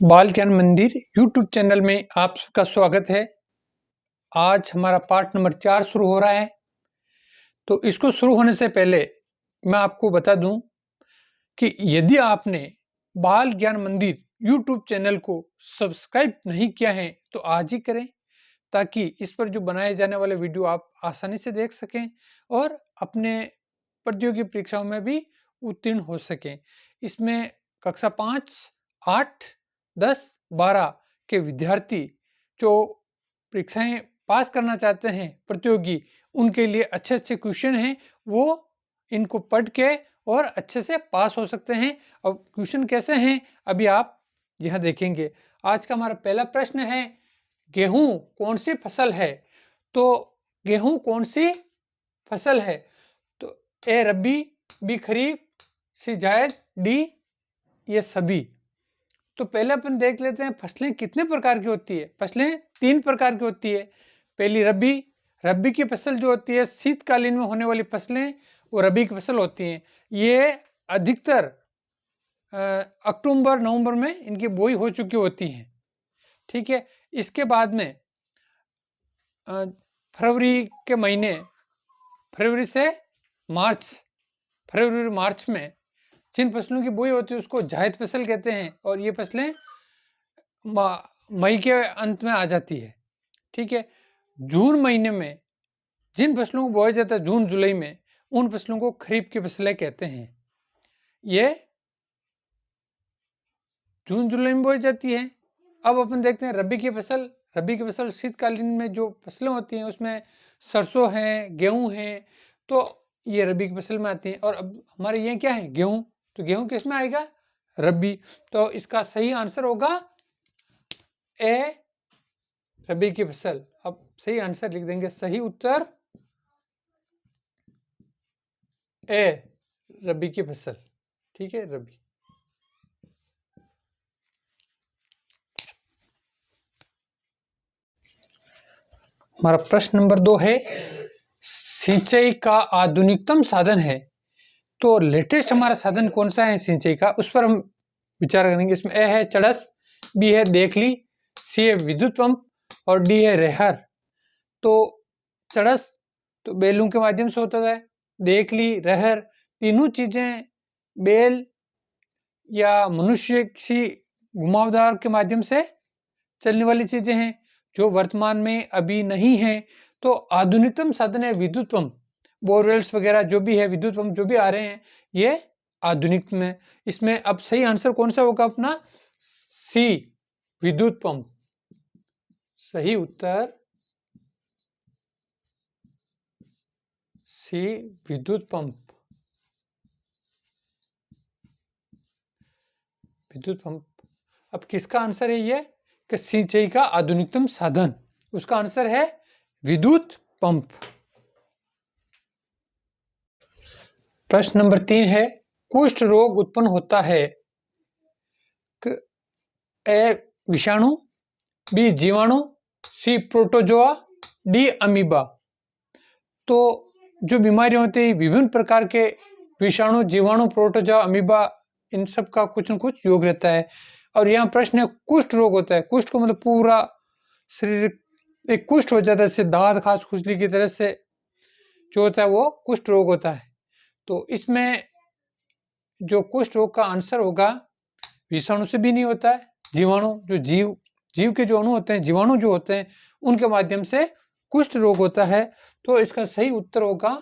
बाल ज्ञान मंदिर यूट्यूब चैनल में आप सबका स्वागत है। आज हमारा पार्ट नंबर 4 शुरू हो रहा है। तो इसको शुरू होने से पहले मैं आपको बता दूं कि यदि आपने बाल ज्ञान मंदिर यूट्यूब चैनल को सब्सक्राइब नहीं किया है तो आज ही करें, ताकि इस पर जो बनाए जाने वाले वीडियो आप आसानी से देख सकें और अपने प्रतियोगी परीक्षाओं में भी उत्तीर्ण हो सकें। इसमें कक्षा 5, 8, 10, 12 के विद्यार्थी जो परीक्षाएं पास करना चाहते हैं प्रतियोगी, उनके लिए अच्छे-अच्छे क्वेश्चन हैं, वो इनको पढ़ के और अच्छे से पास हो सकते हैं। और क्वेश्चन कैसे हैं अभी आप यह देखेंगे। आज का हमारा पहला प्रश्न है, गेहूं कौन सी फसल है? तो गेहूं कौन सी फसल है? तो ए रबी, बी खरीफ, सी जायद, डी ये सभी। तो पहले अपन देख लेते हैं फसलें कितने प्रकार की होती है। फसलें 3 प्रकार की होती है। पहली रबी, रबी की फसल जो होती है शीतकालीन में होने वाली फसलें, वो रबी की फसल होती हैं। ये अधिकतर अक्टूबर नवंबर में इनकी बुआई हो चुकी होती हैं। ठीक है। इसके बाद में फरवरी के महीने, फरवरी से मार्च, फरवरी मार्च में जिन फसलों की बुआई होती है उसको जायद फसल कहते हैं, और ये फसलें मई के अंत में आ जाती है। ठीक है। जून महीने में जिन फसलों को बोया जाता है जून जुलाई में, उन फसलों को खरीफ की फसलें कहते हैं। ये जून जुलाई में बोई जाती है। अब अपन देखते हैं रबी की फसल। रबी की फसल शीतकालीन में जो फसलें होती हैं उसमें सरसों है, गेहूं है, तो ये रबी की फसल में आती हैं। और अब हमारे ये क्या है, गेहूं, तो गेहूं किस में आएगा, रबी। तो इसका सही आंसर होगा ए रबी की फसल। अब सही आंसर लिख देंगे, सही उत्तर ए रबी की फसल। ठीक है, रबी। हमारा प्रश्न नंबर 2 है, सिंचाई का आधुनिकतम साधन है। तो लेटेस्ट हमारा साधन कौन सा है सिंचाई का, उस पर हम विचार करेंगे। इसमें ए है चड़स, बी है देखली, सी है विद्युत पंप और डी है रहर। तो चड़स तो बैलों के माध्यम से होता है, देखली, रहर तीनों चीजें बैल या मनुष्य किसी घुमावदार के माध्यम से चलने वाली चीजें हैं जो वर्तमान में अभी नहीं है। तो आधुनिकतम साधन है विद्युत पंप, बोरवेल्स वगैरह जो भी है, विद्युत पंप जो भी आ रहे हैं, ये आधुनिक में। इसमें अब सही आंसर कौन सा होगा अपना, सी विद्युत पंप। सही उत्तर सी विद्युत पंप। विद्युत पंप। अब किसका आंसर है ये कि सिंचाई का आधुनिकतम साधन, उसका आंसर है विद्युत पंप। प्रश्न नंबर 3 है, कुष्ठ रोग उत्पन्न होता है, ए विषाणु, बी जीवाणु, सी प्रोटोजोआ, डी अमीबा। तो जो बीमारियां होती है विभिन्न प्रकार के विषाणु, जीवाणु, प्रोटोजोआ, अमीबा, इन सब का कुछ न कुछ योग रहता है। और यहाँ प्रश्न है कुष्ठ रोग होता है। कुष्ठ को मतलब पूरा शरीर एक कुष्ठ हो जाता है, जैसे दांत खास खुजली की तरह से जो होता है वो कुष्ठ रोग होता है। तो इसमें जो कुष्ठ रोग का आंसर होगा, विषाणु से भी नहीं होता है, जीवाणु, जो जीव के जो अणु होते हैं, जीवाणु जो होते हैं, उनके माध्यम से कुष्ठ रोग होता है। तो इसका सही उत्तर होगा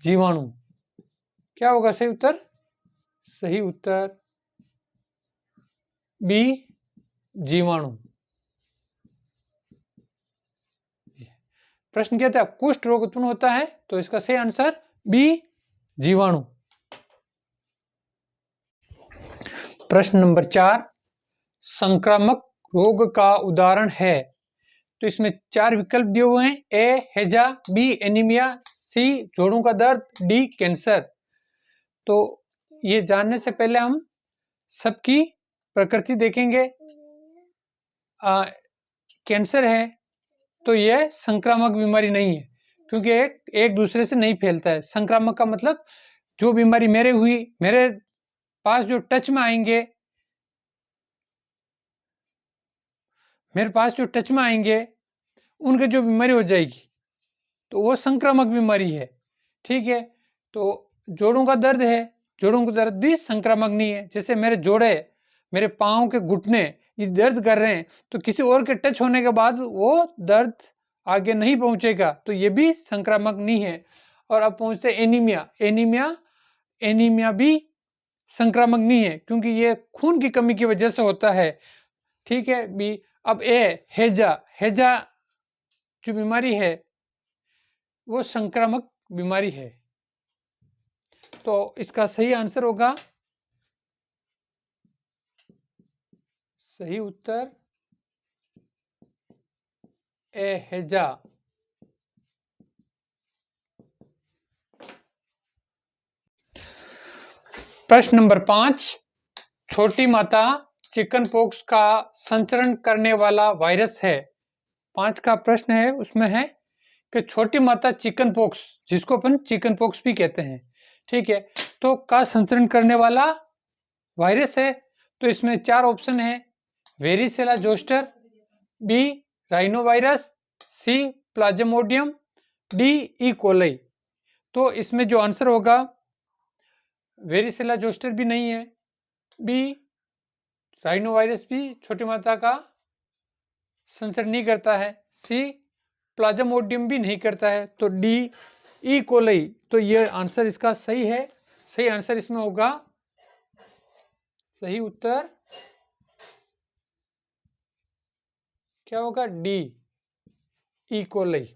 जीवाणु। क्या होगा सही उत्तर? सही उत्तर बी जीवाणु। प्रश्न क्या था, कुष्ठ रोग उत्पन्न होता है, तो इसका सही आंसर बी जीवाणु। प्रश्न नंबर 4, संक्रामक रोग का उदाहरण है। तो इसमें 4 विकल्प दिए हुए हैं, ए हैजा, बी एनीमिया, सी जोड़ों का दर्द, डी कैंसर। तो ये जानने से पहले हम सबकी प्रकृति देखेंगे। कैंसर है तो यह संक्रामक बीमारी नहीं है, क्योंकि एक दूसरे से नहीं फैलता है। संक्रामक का मतलब जो बीमारी मेरे पास जो टच में आएंगे, मेरे पास जो टच में आएंगे उनके जो बीमारी हो जाएगी तो वो संक्रामक बीमारी है। ठीक है, तो जोड़ों का दर्द है, जोड़ों का दर्द भी संक्रामक नहीं है। जैसे मेरे जोड़े, मेरे पाँव के घुटने ये दर्द कर रहे हैं तो किसी और के टच होने के बाद वो दर्द आगे नहीं पहुंचेगा, तो ये भी संक्रामक नहीं है। और अब पहुंचते एनीमिया। एनीमिया भी संक्रामक नहीं है क्योंकि ये खून की कमी की वजह से होता है। ठीक है भी। अब हैजा जो बीमारी है वो संक्रामक बीमारी है। तो इसका सही आंसर होगा, सही उत्तर हैजा। प्रश्न नंबर 5, छोटी माता चिकन पॉक्स का संचरण करने वाला वायरस है। 5 का प्रश्न है, उसमें है कि छोटी माता चिकन पॉक्स, जिसको अपन चिकन पॉक्स भी कहते हैं, ठीक है, तो का संचरण करने वाला वायरस है। तो इसमें 4 ऑप्शन है, varicella zoster, B rhino virus, C plasmodium, D E coli. तो इसमें जो आंसर होगा, वेरिसेला जोस्टर भी नहीं है, बी राइनो वायरस भी छोटी मात्रा का संचरण नहीं करता है, सी प्लाज्मोडियम भी नहीं करता है, तो डी ई कोलाई। तो ये आंसर इसका सही है। सही आंसर इसमें होगा, सही उत्तर क्या होगा, डी ई कोलाई।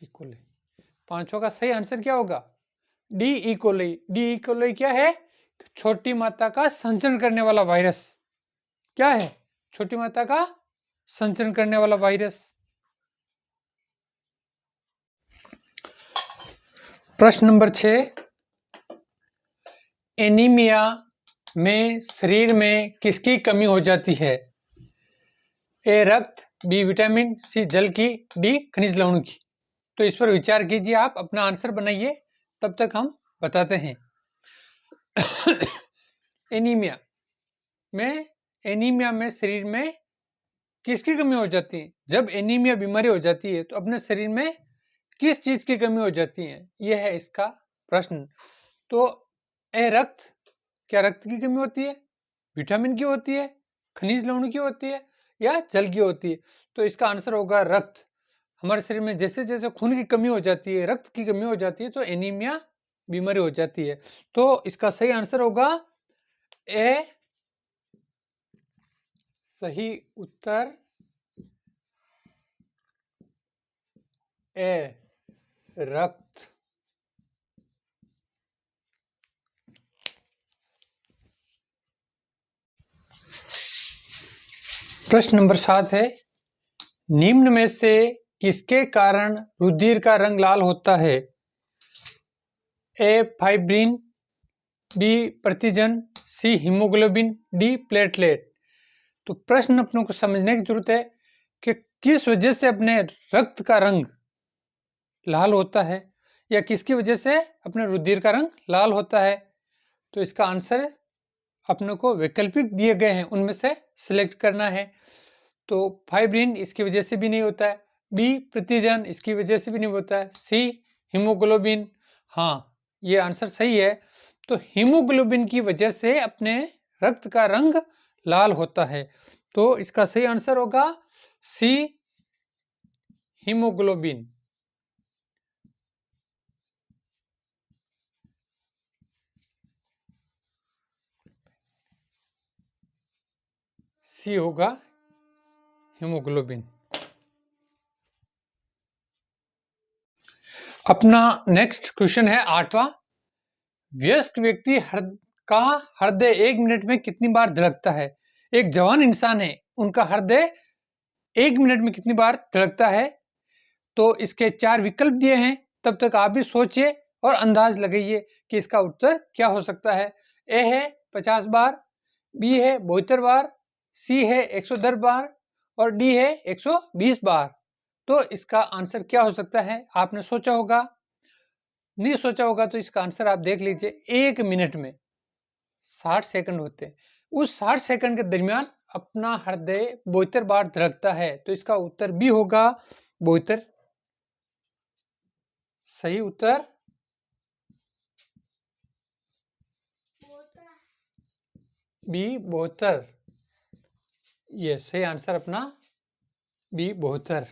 इकोलाई 5वां का सही आंसर क्या होगा, D E coli. D E coli क्या है, छोटी मात्रा का संचरण करने वाला वायरस। क्या है, छोटी मात्रा का संचरण करने वाला वायरस। प्रश्न नंबर 6, एनीमिया में शरीर में किसकी कमी हो जाती है? ए रक्त, बी विटामिन, सी जल की, डी खनिज लवणों की। तो इस पर विचार कीजिए, आप अपना आंसर बनाइए, तब तक हम बताते हैं। एनीमिया में शरीर में किसकी कमी हो जाती है? जब एनीमिया बीमारी हो जाती है तो अपने शरीर में किस चीज की कमी हो जाती है, यह है इसका प्रश्न। तो ए रक्त, क्या रक्त की कमी होती है, विटामिन की होती है, खनिज लवण की होती है, या जल की होती है? तो इसका आंसर होगा रक्त। हमारे शरीर में जैसे जैसे खून की कमी हो जाती है, रक्त की कमी हो जाती है, तो एनीमिया बीमारी हो जाती है। तो इसका सही आंसर होगा ए, सही उत्तर ए रक्त। प्रश्न नंबर 7 है, निम्न में से किसके कारण रुधिर का रंग लाल होता है? ए फाइब्रिन, बी प्रतिजन, सी हीमोग्लोबिन, डी प्लेटलेट। तो प्रश्न अपनों को समझने की जरूरत है कि किस वजह से अपने रक्त का रंग लाल होता है, या किसकी वजह से अपने रुधिर का रंग लाल होता है। तो इसका आंसर अपनों को वैकल्पिक दिए गए हैं, उनमें से सिलेक्ट करना है। तो फाइब्रिन इसकी वजह से भी नहीं होता है, बी प्रतिजन इसकी वजह से भी नहीं होता है, सी हीमोग्लोबिन, हाँ ये आंसर सही है। तो हीमोग्लोबिन की वजह से अपने रक्त का रंग लाल होता है। तो इसका सही आंसर होगा सी हीमोग्लोबिन। सी होगा हीमोग्लोबिन। अपना नेक्स्ट क्वेश्चन है 8वां, वयस्क व्यक्ति का हृदय 1 मिनट में कितनी बार धड़कता है? एक जवान इंसान है, उनका हृदय 1 मिनट में कितनी बार धड़कता है? तो इसके 4 विकल्प दिए हैं, तब तक आप भी सोचिए और अंदाज लगाइए कि इसका उत्तर क्या हो सकता है। ए है 50 बार, बी है 72 बार, सी है 110 बार, और डी है 120 बार। तो इसका आंसर क्या हो सकता है? आपने सोचा होगा, नहीं सोचा होगा तो इसका आंसर आप देख लीजिए। 1 मिनट में 60 सेकंड होते हैं। उस 60 सेकंड के दरमियान अपना हृदय 72 बार धड़कता है। तो इसका उत्तर बी होगा 72। सही उत्तर बी 72। ये सही आंसर अपना बी 72।